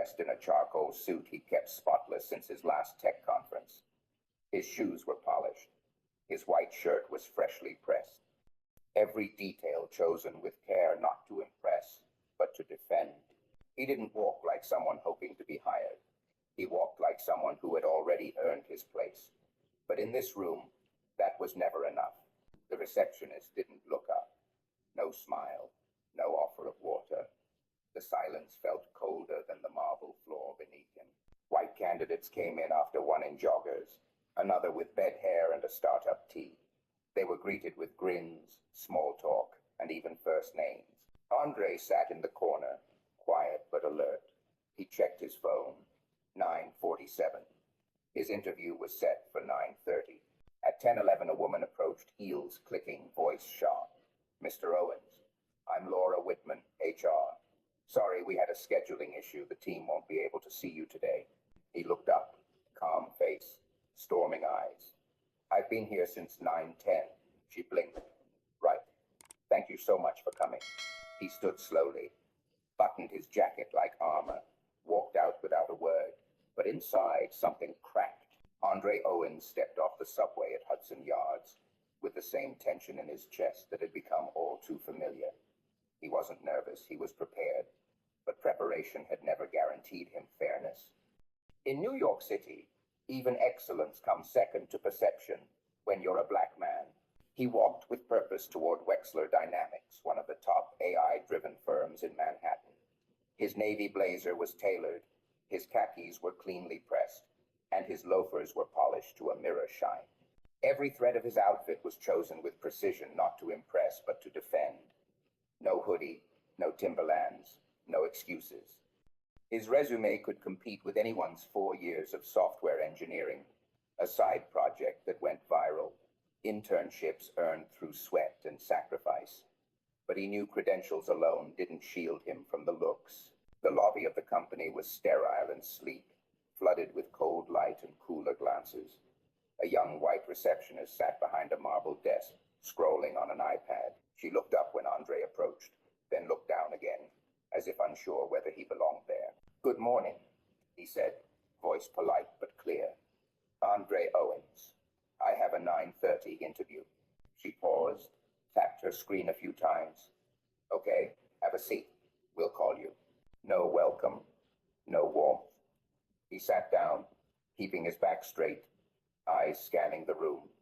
dressed in a charcoal suit he'd kept spotless since his last tech conference. His shoes were polished. His white shirt was freshly pressed. Every detail chosen with care not to impress, but to defend. He didn't walk like someone hoping to be hired. He walked like someone who had already earned his place. But in this room, that was never enough. The receptionist didn't look up. No smile, no offer of water. The silence felt colder than the marble floor beneath him. White candidates came in after one in joggers, another with bed hair and a startup tee. They were greeted with grins, small talk, and even first names. Andre sat in the corner, quiet but alert. He checked his phone. 9:47. His interview was set for 9:30. At 10:11, a woman approached, heels clicking, voice sharp. "Mr. Owens, I'm Laura Whitman, HR. Sorry, we had a scheduling issue. The team won't be able to see you today." He looked up, calm face, storming eyes. "I've been here since 9:10. She blinked. "Right. Thank you so much for coming." He stood slowly, buttoned his jacket like armor, walked out without a word. But inside, something cracked. Andre Owens stepped off the subway at Hudson Yards, with the same tension in his chest that had become all too familiar. He wasn't nervous, he was prepared, but preparation had never guaranteed him fairness. In New York City, even excellence comes second to perception when you're a black man. He walked with purpose toward Wechsler Dynamics, one of the top AI-driven firms in Manhattan. His navy blazer was tailored, his khakis were cleanly pressed, and his loafers were polished to a mirror shine. Every thread of his outfit was chosen with precision, not to impress, but to defend. No hoodie, no Timberlands, no excuses. His resume could compete with anyone's 4 years of software engineering, a side project that went viral, internships earned through sweat and sacrifice. But he knew credentials alone didn't shield him from the looks. The lobby of the company was sterile and sleek, flooded with cold light and cooler glances. A young white receptionist sat behind a marble desk, scrolling on an iPad. She looked up when Andre approached, then looked down again, as if unsure whether he belonged there. "Good morning," he said, voice polite but clear. "Andre Owens. I have a 9:30 interview." She paused, tapped her screen a few times. "Okay, have a seat. We'll call you." No welcome, no warmth. He sat down, keeping his back straight, eyes scanning the room.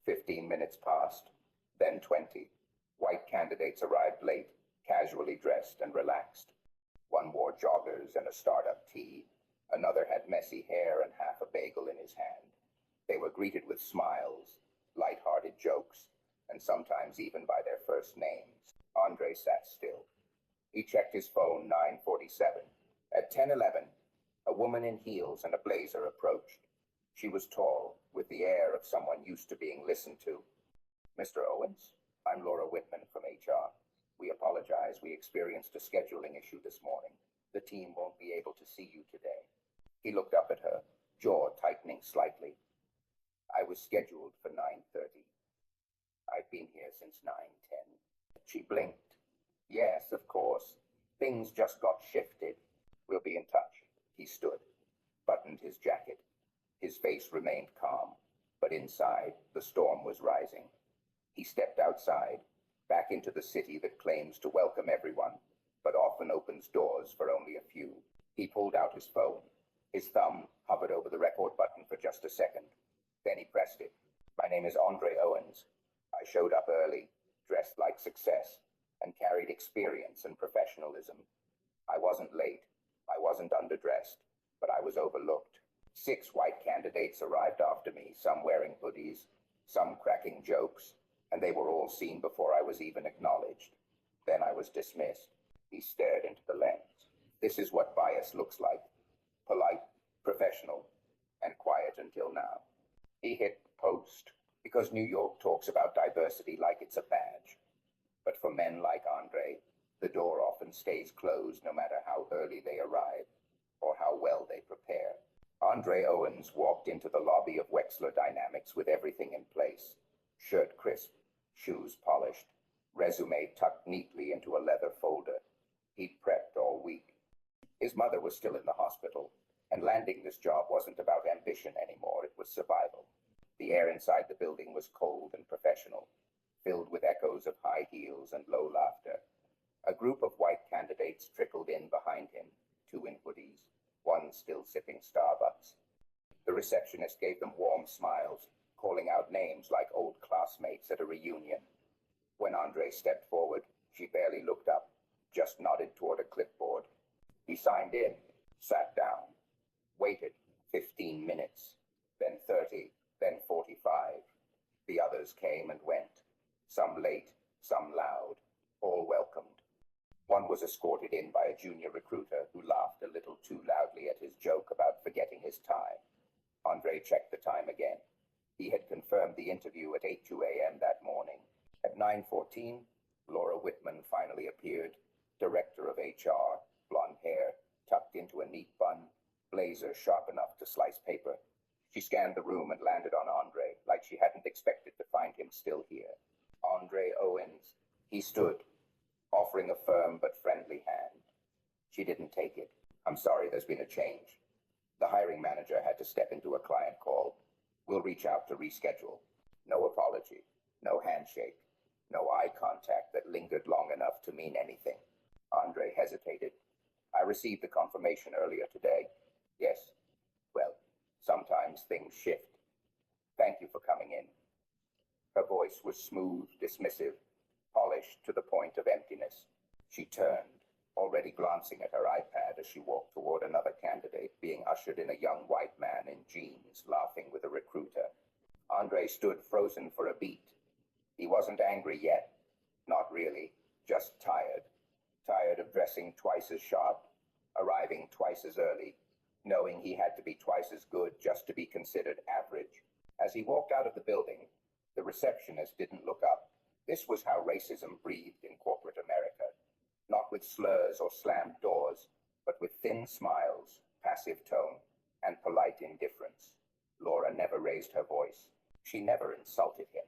15 minutes passed, then 20. White candidates arrived late, casually dressed and relaxed. One wore joggers and a startup tee. Another had messy hair and half a bagel in his hand. They were greeted with smiles, light-hearted jokes, and sometimes even by their first names. Andre sat still. He checked his phone. 9:47. At 10:11, a woman in heels and a blazer approached. She was tall, with the air of someone used to being listened to. "Mr. Owens, I'm Laura Whitman from HR. We apologize. We experienced a scheduling issue this morning. The team won't be able to see you today." He looked up at her, jaw tightening slightly. "I was scheduled for 9:30. I've been here since 9:10. She blinked. "Yes, of course. Things just got shifted. We'll be in touch." He stood, buttoned his jacket. His face remained calm, but inside, the storm was rising. He stepped outside, back into the city that claims to welcome everyone, but often opens doors for only a few. He pulled out his phone. His thumb hovered over the record button for just a second. Then he pressed it. "My name is Andre Owens. I showed up early, dressed like success, and carried experience and professionalism. I wasn't late. I wasn't underdressed, but I was overlooked. 6 white candidates arrived after me, some wearing hoodies, some cracking jokes, and they were all seen before I was even acknowledged. Then I was dismissed." He stared into the lens. "This is what bias looks like. Polite, professional, and quiet until now." He hit post, because New York talks about diversity like it's a badge. But for men like Andre, the door often stays closed no matter how early they arrive or how well they prepare. Andre Owens walked into the lobby of Wechsler Dynamics with everything in place. Shirt crisp, shoes polished, resume tucked neatly into a leather folder. He'd prepped all week. His mother was still in the hospital, and landing this job wasn't about ambition anymore, it was survival. The air inside the building was cold and professional, filled with echoes of high heels and low laughter. A group of white candidates trickled in behind him, two in hoodies, one still sipping Starbucks. The receptionist gave them warm smiles, calling out names like old classmates at a reunion. When Andre stepped forward, she barely looked up, just nodded toward a clipboard. He signed in, sat down, waited 15 minutes, then 30, then 45. The others came and went, some late, some loud, all welcomed. One was escorted in by a junior recruiter who laughed a little too loudly at his joke about forgetting his tie. Andre checked the time again. He had confirmed the interview at 8:02 a.m. that morning. At 9:14, Laura Whitman finally appeared, director of HR, blonde hair, tucked into a neat bun, blazer sharp enough to slice paper. She scanned the room and landed on Andre, like she hadn't expected to find him still here. Andre Owens. He stood, offering a firm but friendly hand. She didn't take it. "I'm sorry, there's been a change." The hiring manager had to step into a client call. "We'll reach out to reschedule." No apology, no handshake, no eye contact that lingered long enough to mean anything. Andre hesitated. "I received the confirmation earlier today." "Yes. Well, sometimes things shift. Thank you for coming in." Her voice was smooth, dismissive, polished to the point of emptiness. She turned, already glancing at her iPad as she walked toward another candidate, being ushered in a young white man in jeans, laughing with a recruiter. Andre stood frozen for a beat. He wasn't angry yet. Not really. Just tired. Tired of dressing twice as sharp, arriving twice as early, knowing he had to be twice as good just to be considered average. As he walked out of the building, the receptionist didn't look up. This was how racism breathed in corporate America. Not with slurs or slammed doors, but with thin smiles, passive tone, and polite indifference. Laura never raised her voice. She never insulted him,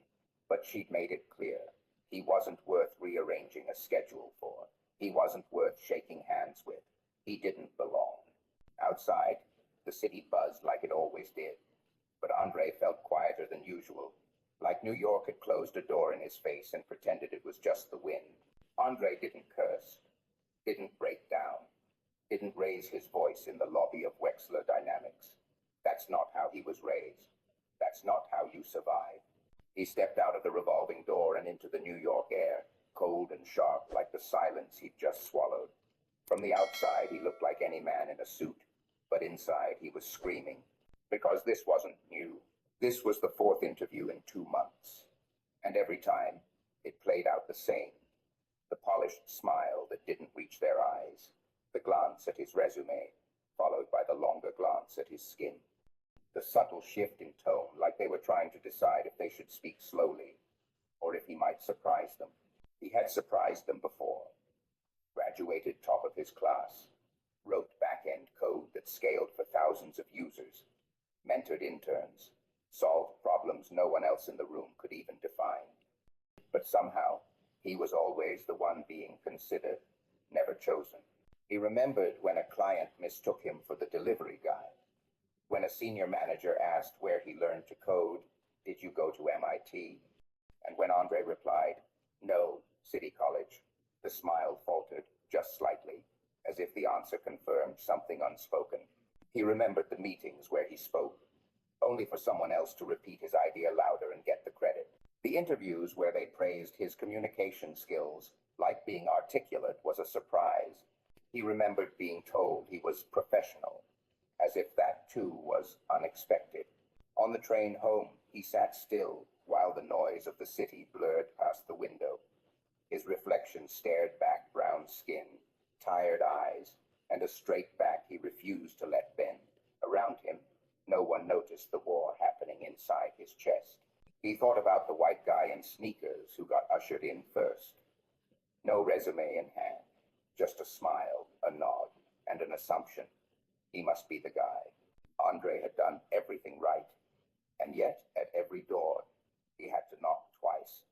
but she'd made it clear he wasn't worth rearranging a schedule for. He wasn't worth shaking hands with. He didn't belong. Outside, the city buzzed like it always did, but Andre felt quieter than usual, like New York had closed a door in his face and pretended it was just the wind. Andre didn't curse, didn't break down, didn't raise his voice in the lobby of Wexler Dynamics. That's not how he was raised. That's not how you survive. He stepped out of the revolving door and into the New York air, cold and sharp like the silence he'd just swallowed. From the outside, he looked like any man in a suit, but inside he was screaming. Because this wasn't new. This was the fourth interview in 2 months. And every time, it played out the same. The polished smile that didn't reach their eyes. The glance at his resume, followed by the longer glance at his skin. The subtle shift in tone, like they were trying to decide if they should speak slowly, or if he might surprise them. He had surprised them before. Graduated top of his class. Wrote back-end code that scaled for thousands of users. Mentored interns. Solved problems no one else in the room could even define. But somehow, he was always the one being considered, never chosen. He remembered when a client mistook him for the delivery guy. When a senior manager asked where he learned to code, "Did you go to MIT?" And when Andre replied, "No, City College," the smile faltered just slightly, as if the answer confirmed something unspoken. He remembered the meetings where he spoke, only for someone else to repeat his idea louder and get the credit. The interviews where they praised his communication skills, like being articulate, was a surprise. He remembered being told he was professional, as if that too was unexpected. On the train home, he sat still while the noise of the city blurred past the window. His reflection stared back brown skin, tired eyes, and a straight back he refused to let bend. Around him, no one noticed the war happening inside his chest. He thought about the white guy in sneakers who got ushered in first. No resume in hand, just a smile, a nod, and an assumption. He must be the guy. Andre had done everything right, and yet at every door, he had to knock twice.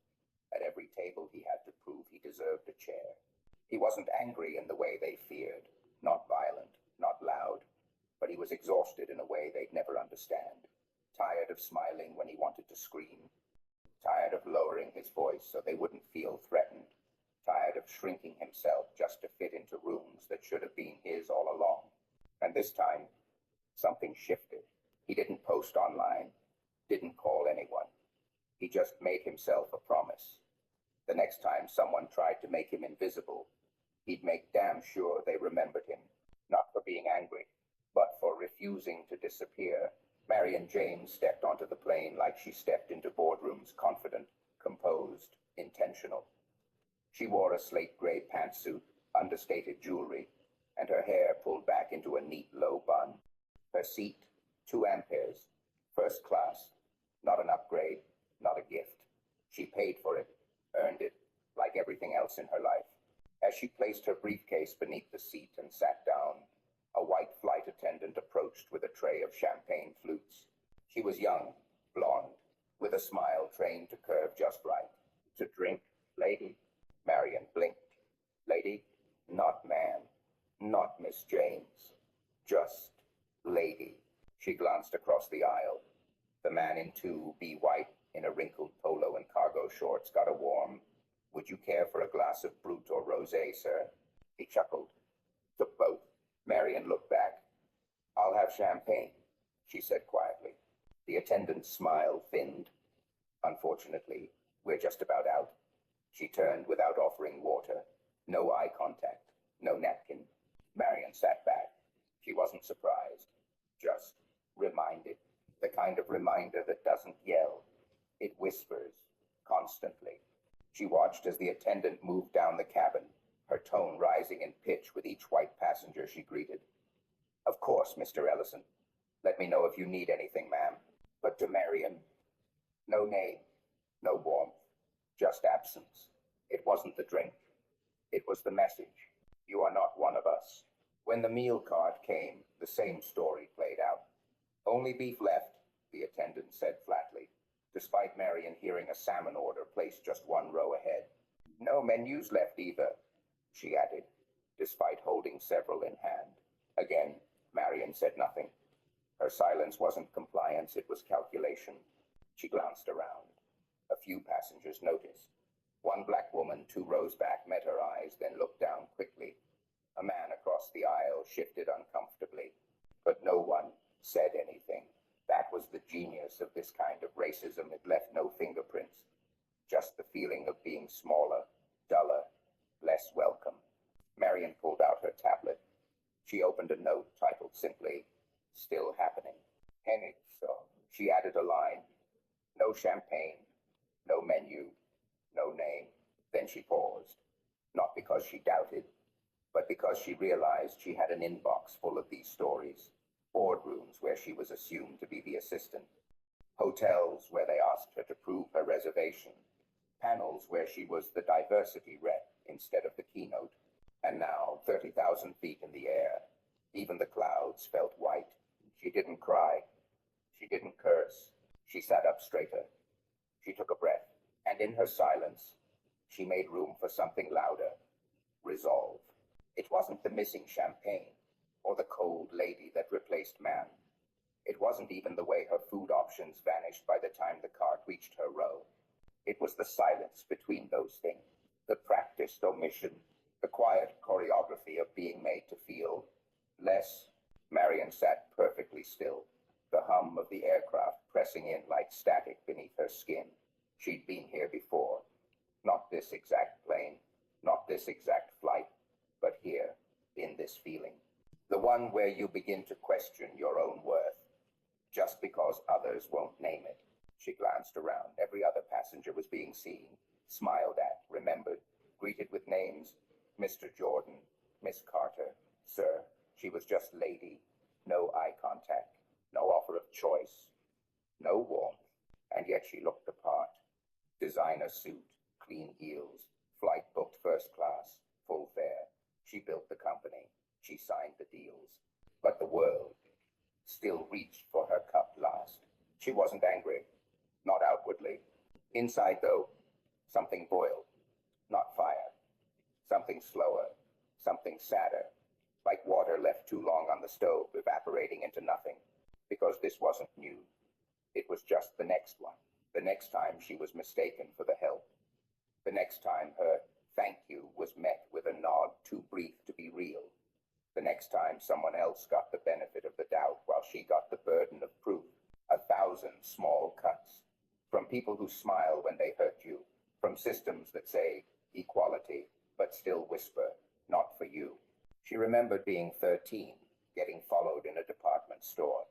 At every table, he had to prove he deserved a chair. He wasn't angry in the way they feared, not violent, but he was exhausted in a way they'd never understand. Tired of smiling when he wanted to scream. Tired of lowering his voice so they wouldn't feel threatened. Tired of shrinking himself just to fit into rooms that should have been his all along. And this time, something shifted. He didn't post online, didn't call anyone. He just made himself a promise. The next time someone tried to make him invisible, he'd make damn sure they remembered him. Not for being angry, but for refusing to disappear. Marion James stepped onto the plane like she stepped into boardrooms, confident, composed, intentional. She wore a slate gray pantsuit, understated jewelry, and her hair pulled back into a neat low bun. Her seat, 2 amperes, first class, not an upgrade, not a gift. She paid for it, earned it, like everything else in her life. As she placed her briefcase beneath the seat and sat down, a white flight attendant approached with a tray of champagne flutes. She was young, blonde, with a smile trained to curve just right. To drink, lady? Marion blinked. Lady? Not man. Not Miss James. Just lady. She glanced across the aisle. The man in 2B white, in a wrinkled polo and cargo shorts, got a warm, "Would you care for a glass of Brut or Rosé, sir?" He chuckled. Took both. Marion looked back. "I'll have champagne," she said quietly. The attendant's smile thinned. "Unfortunately, we're just about out." She turned without offering water. No eye contact. No napkin. Marion sat back. She wasn't surprised. Just reminded. The kind of reminder that doesn't yell. It whispers. Constantly. She watched as the attendant moved down the cabin, her tone rising in pitch with each white passenger she greeted. "Of course, Mr. Ellison. Let me know if you need anything, ma'am." But to Marion, no name, no warmth, just absence. It wasn't the drink. It was the message. You are not one of us. When the meal cart came, the same story played out. "Only beef left," the attendant said flatly, despite Marion hearing a salmon order placed just 1 row ahead. "No menus left either," she added, despite holding several in hand. Again, Marion said nothing. Her silence wasn't compliance, it was calculation. She glanced around. A few passengers noticed. 1 black woman 2 rows back met her eyes, then looked down quickly. A man across the aisle shifted uncomfortably. But no one said anything. That was the genius of this kind of racism. It left no fingerprints. Just the feeling of being smaller, duller, less welcome. Marion pulled out her tablet. She opened a note titled simply, "Still Happening." "Hennig, so." She added a line. "No champagne, no menu, no name." Then she paused. Not because she doubted, but because she realized she had an inbox full of these stories. Boardrooms where she was assumed to be the assistant. Hotels where they asked her to prove her reservation. Panels where she was the diversity rep instead of the keynote. And now, 30,000 feet in the air, even the clouds felt white. She didn't cry. She didn't curse. She sat up straighter. She took a breath, and in her silence, she made room for something louder. Resolve. It wasn't the missing champagne, or the cold lady that replaced man. It wasn't even the way her food options vanished by the time the cart reached her row. It was the silence between those things, the practiced omission, the quiet choreography of being made to feel less. Marion sat perfectly still, the hum of the aircraft pressing in like static beneath her skin. She'd been here before. Not this exact plane, not this exact flight, but here, in this feeling. The one where you begin to question your own worth, just because others won't name it. She glanced around. Every other passenger was being seen, smiled at, remembered, greeted with names. Mr. Jordan, Miss Carter, sir. She was just lady. No eye contact, no offer of choice, no warmth. And yet she looked the part. Designer suit, clean heels, flight booked first class, full fare. She built the company. She signed the deals. But the world still reached for her cup last. She wasn't angry, not outwardly. Inside, though, something boiled. Not fire. Something slower. Something sadder. like water left too long on the stove, evaporating into nothing. Because this wasn't new. It was just the next one. The next time she was mistaken for the help. The next time her thank you was met with a nod too brief to be real. The next time someone else got the benefit of the doubt while she got the burden of proof. 1,000 small cuts. From people who smile when they hurt you. From systems that say equality, but still whisper, not for you. She remembered being 13, getting followed in a department store.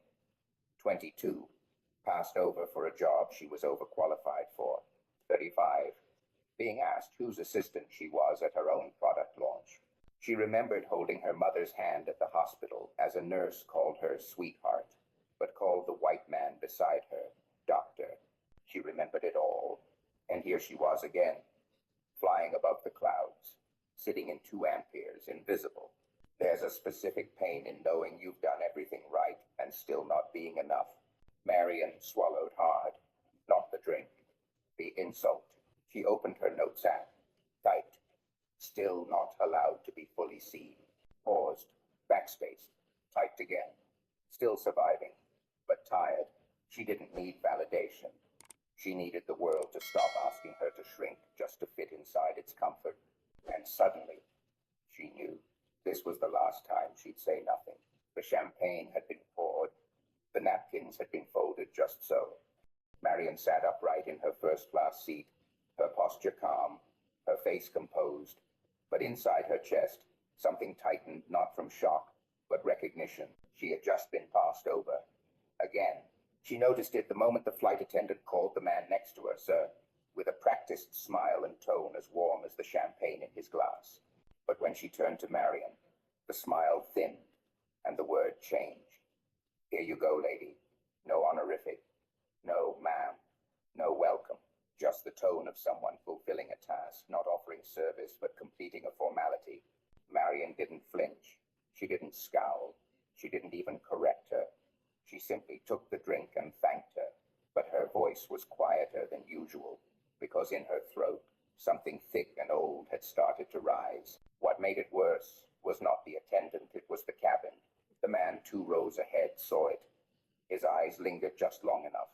22, passed over for a job she was overqualified for. 35, being asked whose assistant she was at her own product launch. She remembered holding her mother's hand at the hospital as a nurse called her sweetheart, but called the white man beside her doctor. She remembered it all. And here she was again, flying above the clouds, sitting in 2 amperes, invisible. There's a specific pain in knowing you've done everything right and still not being enough. Marion swallowed hard, not the drink, the insult. She opened her notes app, typed, still not allowed to be fully seen. Paused, backspaced, typed again. Still surviving, but tired. She didn't need validation. She needed the world to stop asking her to shrink just to fit inside its comfort. And suddenly, she knew this was the last time she'd say nothing. The champagne had been poured. The napkins had been folded just so. Marion sat upright in her first-class seat, her posture calm, her face composed. But inside her chest, something tightened, not from shock, but recognition. She had just been passed over. Again. She noticed it the moment the flight attendant called the man next to her, sir, with a practiced smile and tone as warm as the champagne in his glass. But when she turned to Marion, the smile thinned, and the word changed. Here you go, lady. No honorific. No, ma'am. No welcome. Just the tone of someone fulfilling a task, not offering service, but completing a formality. Marion didn't flinch. She didn't scowl. She didn't even correct her. She simply took the drink and thanked her, but her voice was quieter than usual, because in her throat, something thick and old had started to rise. What made it worse was not the attendant, it was the cabin. The man 2 rows ahead saw it. His eyes lingered just long enough.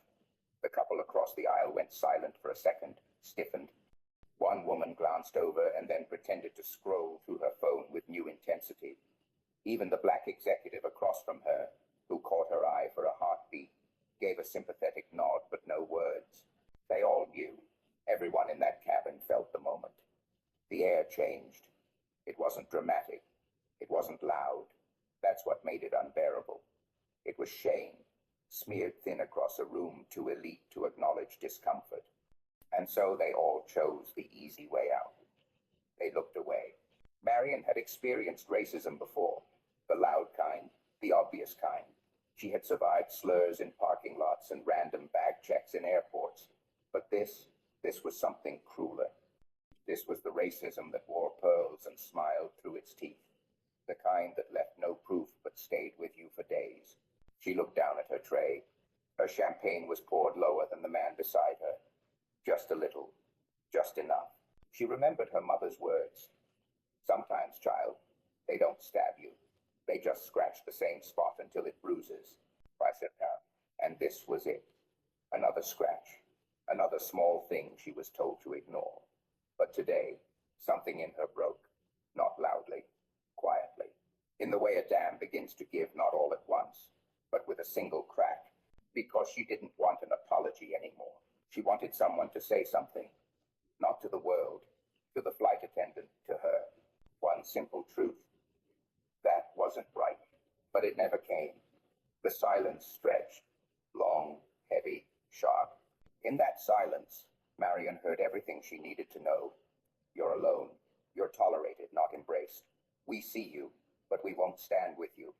The couple across the aisle went silent for a second, stiffened. One woman glanced over and then pretended to scroll through her phone with new intensity. Even the black executive across from her, who caught her eye for a heartbeat, gave a sympathetic nod but no words. They all knew. Everyone in that cabin felt the moment. The air changed. It wasn't dramatic. It wasn't loud. That's what made it unbearable. It was shame, smeared thin across a room too elite to acknowledge discomfort. And so they all chose the easy way out. They looked away. Marion had experienced racism before, the loud kind, the obvious kind. She had survived slurs in parking lots and random bag checks in airports. But this was something crueler. This was the racism that wore pearls and smiled through its teeth. The kind that left no proof but stayed with you for days. She looked down at her tray. Her champagne was poured lower than the man beside her. Just a little. Just enough. She remembered her mother's words. Sometimes, child, they don't stab you. They just scratch the same spot until it bruises. And this was it. Another scratch. Another small thing she was told to ignore. But today, something in her broke. Not loudly. Quietly. In the way a dam begins to give not all at once, but with a single crack. Because she didn't want an apology anymore. She wanted someone to say something. Not to the world. To the flight attendant. To her. One simple truth. That wasn't right. But it never came. The silence stretched. Long, heavy, sharp. In that silence, Marion heard everything she needed to know. You're alone. You're tolerated, not embraced. We see you, but we won't stand with you.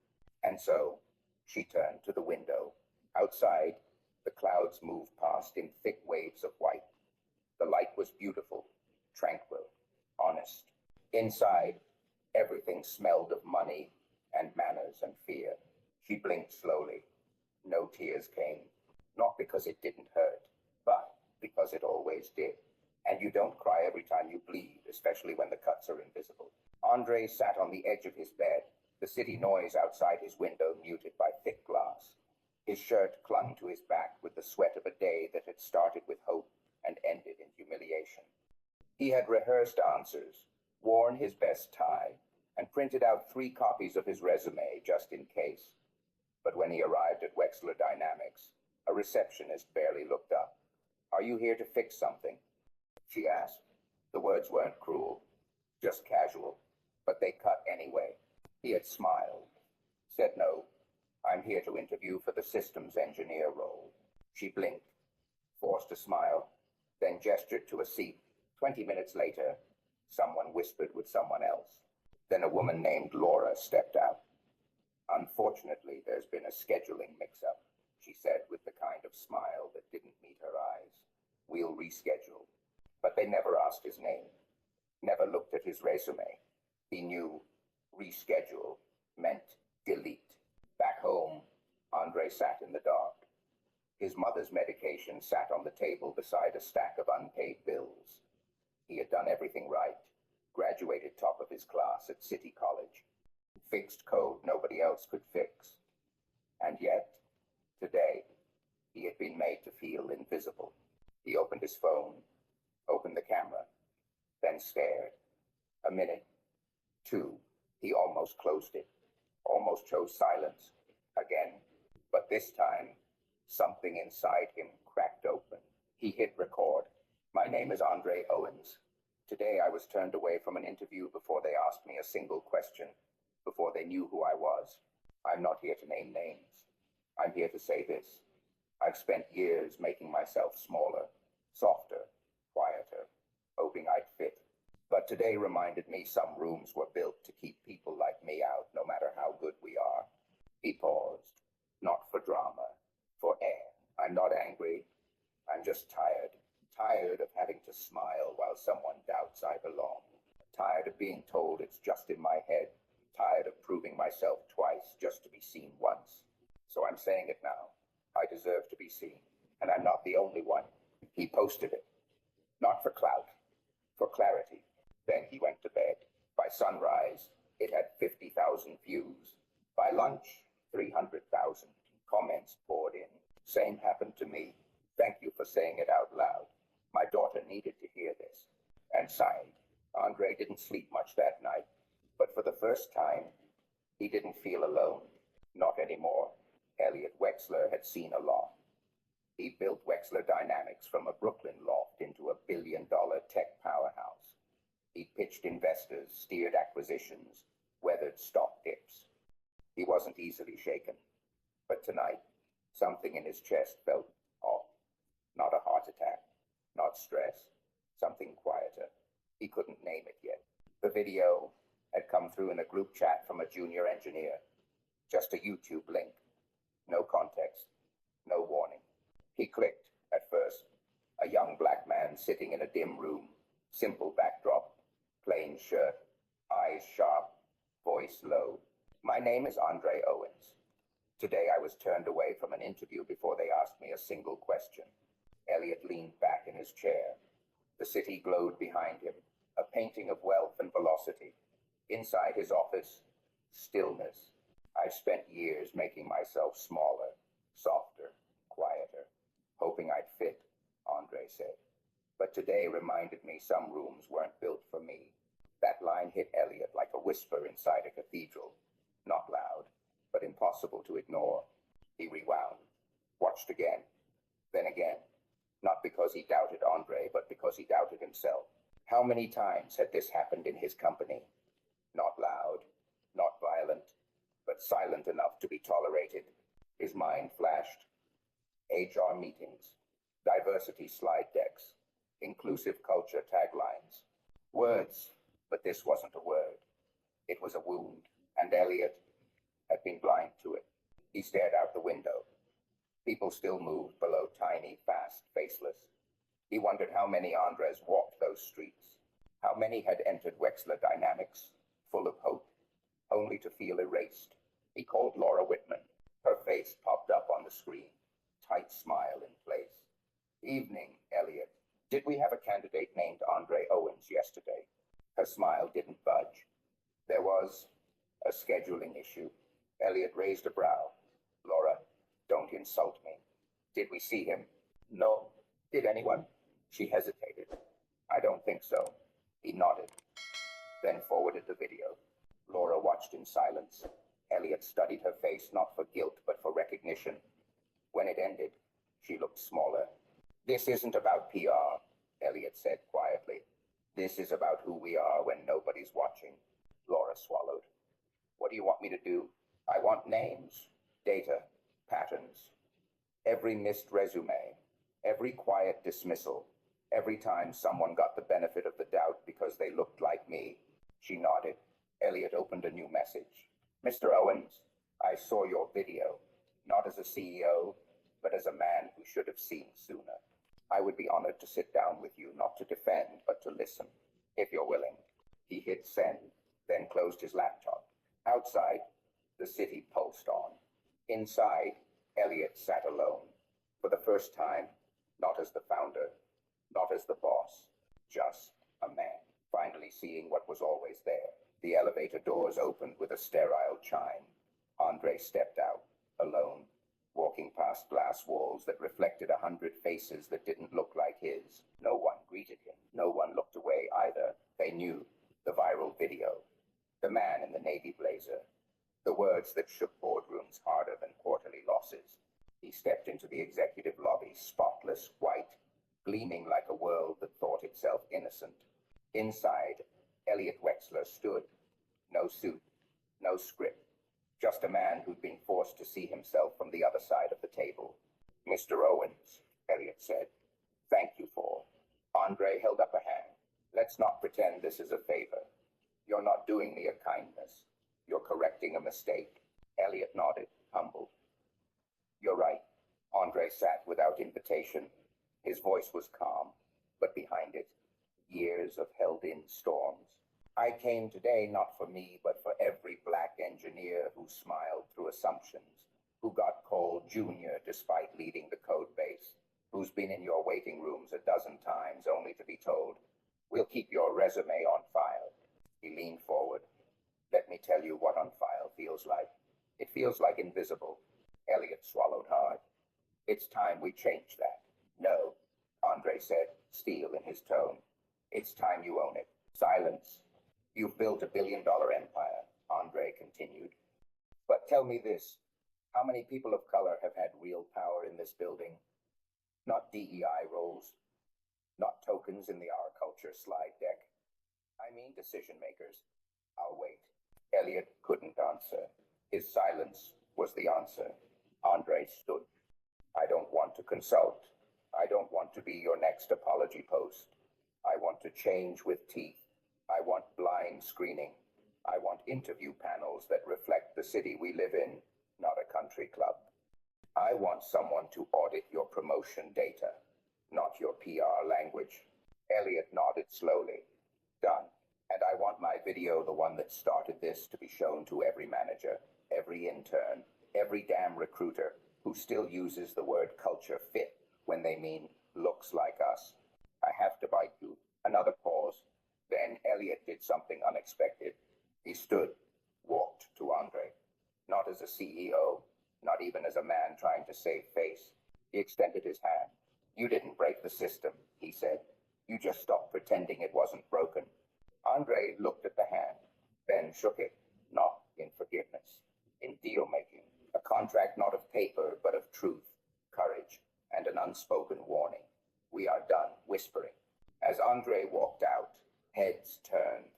And so, she turned to the window. Outside, the clouds moved past in thick waves of white. The light was beautiful, tranquil, honest. Inside, everything smelled of money and manners and fear. She blinked slowly. No tears came. Not because it didn't hurt, but because it always did. And you don't cry every time you bleed, especially when the cuts are invisible. Andre sat on the edge of his bed, the city noise outside his window muted by thick glass. His shirt clung to his back with the sweat of a day that had started with hope and ended in humiliation. He had rehearsed answers, worn his best tie, and printed out 3 copies of his resume just in case. But when he arrived at Wexler Dynamics, a receptionist barely looked up. "Are you here to fix something?" she asked. The words weren't cruel, just casual, but they cut anyway. He had smiled, said no. "I'm here to interview for the systems engineer role." She blinked, forced a smile, then gestured to a seat. 20 minutes later, someone whispered with someone else. Then a woman named Laura stepped out. "Unfortunately, there's been a scheduling mix-up," she said with the kind of smile that didn't meet her eyes. "We'll reschedule." But they never asked his name, never looked at his resume. He knew reschedule meant delete. Back home, Andre sat in the dark. His mother's medication sat on the table beside a stack of unpaid bills. He had done everything right, graduated top of his class at City College, fixed code nobody else could fix. And yet, today, he had been made to feel invisible. He opened his phone, opened the camera, then stared. A minute, 2, he almost closed it, almost chose silence. Again, but this time, something inside him cracked open. He hit record. "My name is Andre Owens. Today I was turned away from an interview before they asked me a single question, before they knew who I was. I'm not here to name names. I'm here to say this. I've spent years making myself smaller, softer, quieter, hoping I'd fit. But today reminded me some rooms were built to keep people like me out, no matter how good we are." He paused. "Not for drama, for air. I'm not angry. I'm just tired. Tired of having to smile while someone doubts I belong. Tired of being told it's just in my head. Tired of proving myself twice just to be seen once. So I'm saying it now. I deserve to be seen. And I'm not the only one." He posted it. Not for clout, for clarity. Then he went to bed. By sunrise, it had 50,000 views. By lunch, 300,000. Comments poured in. "Same happened to me. Thank you for saying it out loud. My daughter needed to hear this." And signed. Andre didn't sleep much that night, but for the first time, he didn't feel alone. Not anymore. Elliot Wexler had seen a lot. He built Wexler Dynamics from a Brooklyn loft into a billion-dollar tech powerhouse. He pitched investors, steered acquisitions, weathered stock dips. He wasn't easily shaken. But tonight, something in his chest felt off. Not a heart attack, not stress, something quieter. He couldn't name it yet. The video had come through in a group chat from a junior engineer. Just a YouTube link. No context, no warning. He clicked, at first. A young black man sitting in a dim room, simple backdrop, plain shirt, eyes sharp, voice low. "My name is Andre Owens. Today I was turned away from an interview before they asked me a single question." Elliot leaned back in his chair. The city glowed behind him, a painting of wealth and velocity. Inside his office, stillness. "I've spent years making myself smaller, softer, quieter, hoping I'd fit," Andre said. "But today reminded me some rooms weren't built for me." That line hit Elliot like a whisper inside a cathedral. Not loud, but impossible to ignore. He rewound, watched again, then again. Not because he doubted Andre, but because he doubted himself. How many times had this happened in his company? Not loud, not violent, but silent enough to be tolerated. His mind flashed. HR meetings, diversity slide decks, inclusive culture taglines. Words, but this wasn't a word. It was a wound, and Elliot had been blind to it. He stared out the window. People still moved below tiny, fast, faceless. He wondered how many Andres walked those streets. How many had entered Wexler Dynamics, full of hope, only to feel erased. He called Laura Whitman. Her face popped up on the screen, tight smile in place. "Evening, Elliot. Did we have a candidate named Andre Owens yesterday?" Her smile didn't budge. "There was. A scheduling issue. Elliot raised a brow. Laura, don't insult me. Did we see him? No. Did anyone? She hesitated. I don't think so. He nodded, then forwarded the video. Laura watched in silence. Elliot studied her face not for guilt, but for recognition. When it ended, she looked smaller. This isn't about PR, Elliot said quietly. This is about who we are when nobody's watching. Laura swallowed. What do you want me to do? I want names, data, patterns. Every missed resume, every quiet dismissal, every time someone got the benefit of the doubt because they looked like me. She nodded. Elliot opened a new message. Mr. Owens, I saw your video, not as a CEO, but as a man who should have seen sooner. I would be honored to sit down with you, not to defend, but to listen, if you're willing. He hit send, then closed his laptop. Outside, the city pulsed on. Inside, Elliot sat alone. For the first time, not as the founder, not as the boss, just a man, finally seeing what was always there. The elevator doors opened with a sterile chime. Andre stepped out, alone, walking past glass walls that reflected 100 faces that didn't look like his. No one greeted him. No one looked away either. They knew the viral video. The man in the navy blazer. The words that shook boardrooms harder than quarterly losses. He stepped into the executive lobby, spotless, white, gleaming like a world that thought itself innocent. Inside, Elliot Wexler stood. No suit, no script. Just a man who'd been forced to see himself from the other side of the table. Mr. Owens, Elliot said, thank you for. Andre held up a hand. Let's not pretend this is a favor. You're not doing me a kindness. You're correcting a mistake. Elliot nodded, humbled. You're right. Andre sat without invitation. His voice was calm, but behind it, years of held-in storms. I came today not for me, but for every black engineer who smiled through assumptions, who got called junior despite leading the code base, who's been in your waiting rooms a dozen times only to be told, we'll keep your resume on file. He leaned forward. Let me tell you what on file feels like. It feels like invisible. Elliot swallowed hard. It's time we change that. No, Andre said, steel in his tone. It's time you own it. Silence. You've built a billion-dollar empire, Andre continued. But tell me this, how many people of color have had real power in this building? Not DEI roles, not tokens in the Our Culture slide deck. I mean decision makers. I'll wait. Elliot couldn't answer. His silence was the answer. Andre stood. I don't want to consult. I don't want to be your next apology post. I want to change with teeth. I want blind screening. I want interview panels that reflect the city we live in, not a country club. I want someone to audit your promotion data, not your PR language. Elliot nodded slowly. Done. And I want my video, the one that started this, to be shown to every manager, every intern, every damn recruiter who still uses the word culture fit when they mean looks like us. I have to bite you. Another pause. Then Elliot did something unexpected. He stood, walked to Andre. Not as a CEO, not even as a man trying to save face. He extended his hand. You didn't break the system, he said. You just stopped pretending it wasn't broken. Andre looked at the hand, then shook it, not in forgiveness, in deal-making. A contract not of paper, but of truth, courage, and an unspoken warning. We are done whispering. As Andre walked out, heads turned,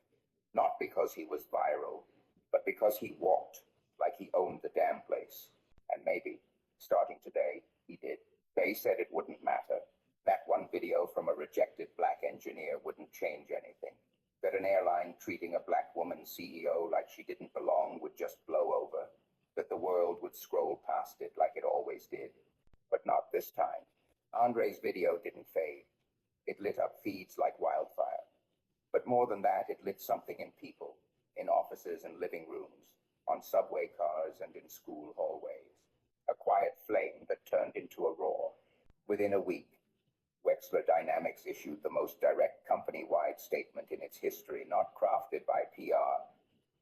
not because he was viral, but because he walked like he owned the damn place. And maybe, starting today, he did. They said it wouldn't matter. That one video from a rejected black engineer wouldn't change anything. That an airline treating a black woman CEO like she didn't belong would just blow over. That the world would scroll past it like it always did. But not this time. Andre's video didn't fade. It lit up feeds like wildfire. But more than that, it lit something in people, in offices and living rooms, on subway cars and in school hallways. A quiet flame that turned into a roar. Within a week, Wexler Dynamics issued the most direct company-wide statement in its history, not crafted by PR,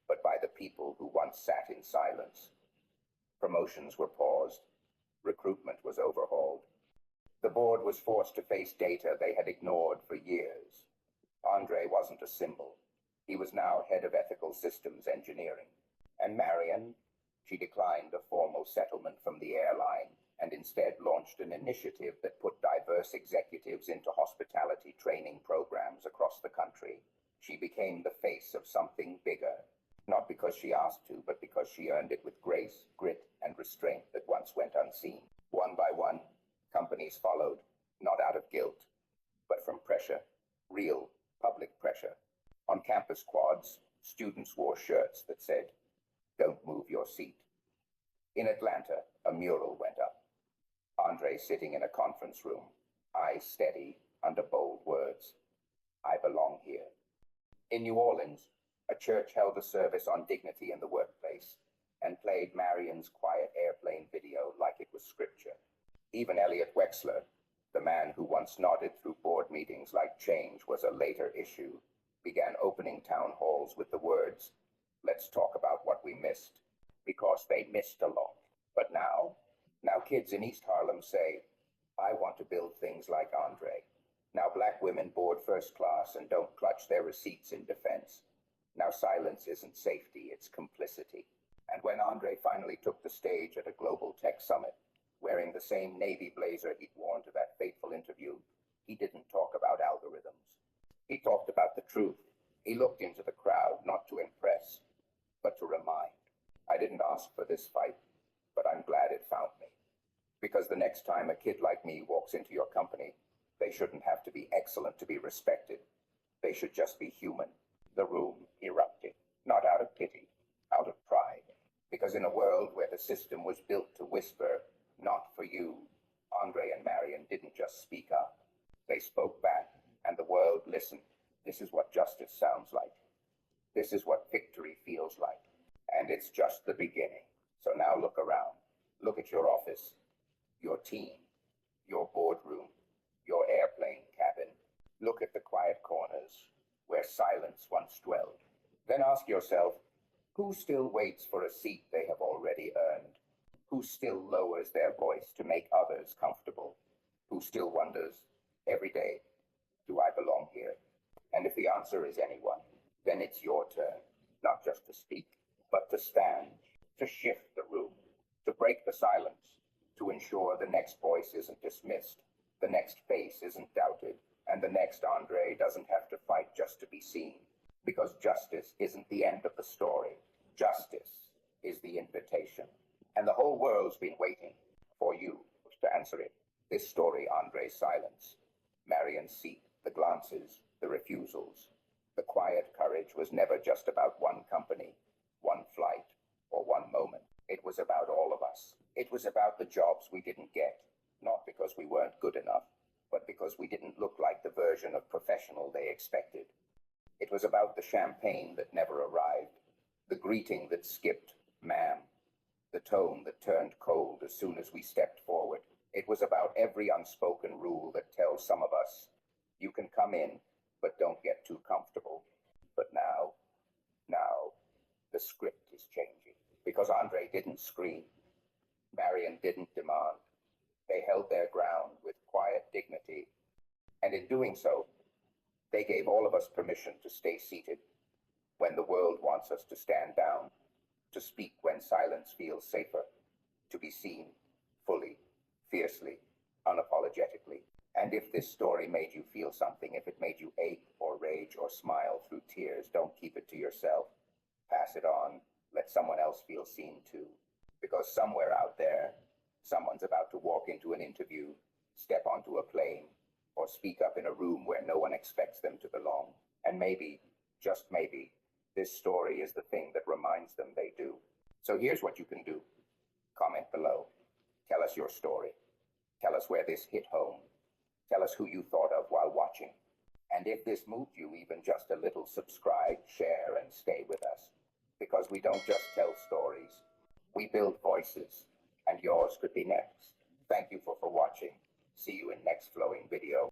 but by the people who once sat in silence. Promotions were paused. Recruitment was overhauled. The board was forced to face data they had ignored for years. Andre wasn't a symbol. He was now head of ethical systems engineering. And Marion, she declined a formal settlement from the airline and instead launched an initiative that put diverse executives into hospitality training programs across the country. She became the face of something bigger, not because she asked to, but because she earned it with grace, grit, and restraint that once went unseen. One by one, companies followed, not out of guilt, but from pressure, real public pressure. On campus quads, students wore shirts that said, "Don't move your seat." In Atlanta, a mural went up. Andre sitting in a conference room, eyes steady under bold words, "I belong here." In New Orleans, a church held a service on dignity in the workplace and played Marion's quiet airplane video like it was scripture. Even Elliot Wexler, the man who once nodded through board meetings like change was a later issue, began opening town halls with the words, "Let's talk about what we missed," because they missed a lot. But now kids in East Harlem say, "I want to build things like Andre." Now black women board first class and don't clutch their receipts in defense. Now silence isn't safety, it's complicity. And when Andre finally took the stage at a global tech summit, wearing the same navy blazer he'd worn to that fateful interview, he didn't talk about algorithms. He talked about the truth. He looked into the crowd, not to impress, but to remind. "I didn't ask for this fight, but I'm glad it found me. Because the next time a kid like me walks into your company, they shouldn't have to be excellent to be respected. They should just be human." The room erupted, not out of pity, out of pride. Because in a world where the system was built to whisper, "Not for you," Andre and Marion didn't just speak up. They spoke back, and the world listened. This is what justice sounds like. This is what victory feels like. And it's just the beginning. So now look around. Look at your office, your team, your boardroom, your airplane cabin. Look at the quiet corners where silence once dwelled. Then ask yourself, who still waits for a seat they have already earned? Who still lowers their voice to make others comfortable? Who still wonders, every day, do I belong here? And if the answer is anyone, then it's your turn, not just to speak, but to stand, to shift the room, to break the silence, to ensure the next voice isn't dismissed, the next face isn't doubted, and the next Andre doesn't have to fight just to be seen. Because justice isn't the end of the story. Justice is the invitation. And the whole world's been waiting for you to answer it. This story, Andre's silence, Marion's seat, the glances, the refusals, the quiet courage was never just about one company, one flight, or one moment. It was about all of us. It was about the jobs we didn't get, not because we weren't good enough, but because we didn't look like the version of professional they expected. It was about the champagne that never arrived, the greeting that skipped, "ma'am," the tone that turned cold as soon as we stepped forward. It was about every unspoken rule that tells some of us, "You can come in, but don't get too comfortable." But now, the script is changing. Because Andre didn't scream. Marion didn't demand. They held their ground with quiet dignity. And in doing so, they gave all of us permission to stay seated when the world wants us to stand down, to speak when silence feels safer, to be seen fully, fiercely, unapologetically. And if this story made you feel something, if it made you ache or rage or smile through tears, don't keep it to yourself. Pass it on. Let someone else feel seen too. Because somewhere out there, someone's about to walk into an interview, step onto a plane, or speak up in a room where no one expects them to belong. And maybe, just maybe, this story is the thing that reminds them they do. So here's what you can do. Comment below. Tell us your story. Tell us where this hit home. Tell us who you thought of while watching. And if this moved you even just a little, subscribe, share, and stay with us. Because we don't just tell stories. We build voices. And yours could be next. Thank you for watching. See you in next flowing video.